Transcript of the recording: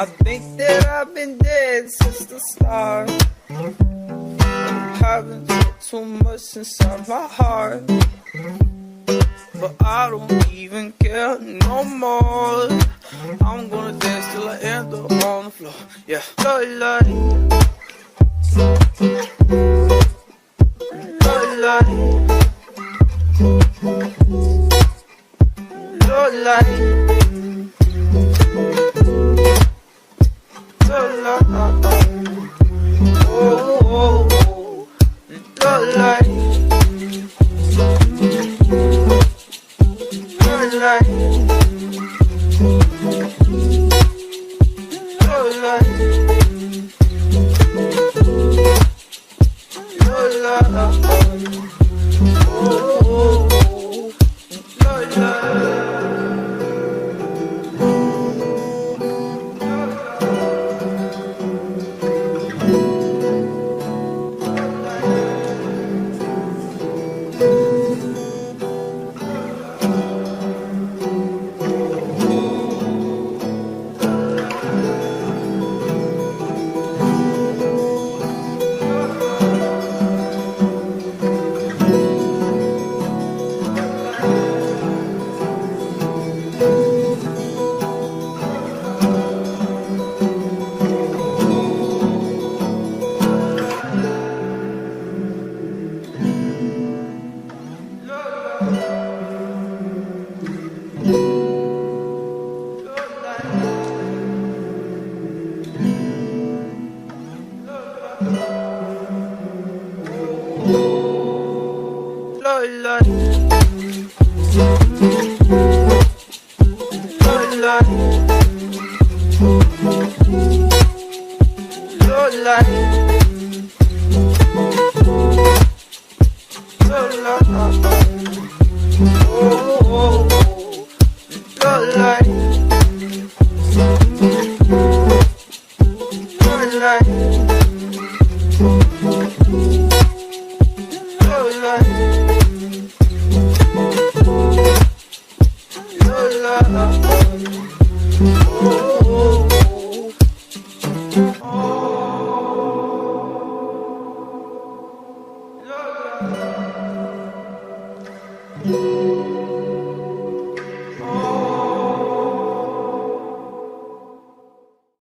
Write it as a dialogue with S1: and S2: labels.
S1: I think that I've been dead since the start. Haven't said too much inside my heart, but I don't even care no more. I'm gonna dance till I end up on the floor. Yeah, love life, love life, love life, love life. Oh, oh, oh. Love life, love life, love life, love life. Oh, oh, oh. Love life. Love life.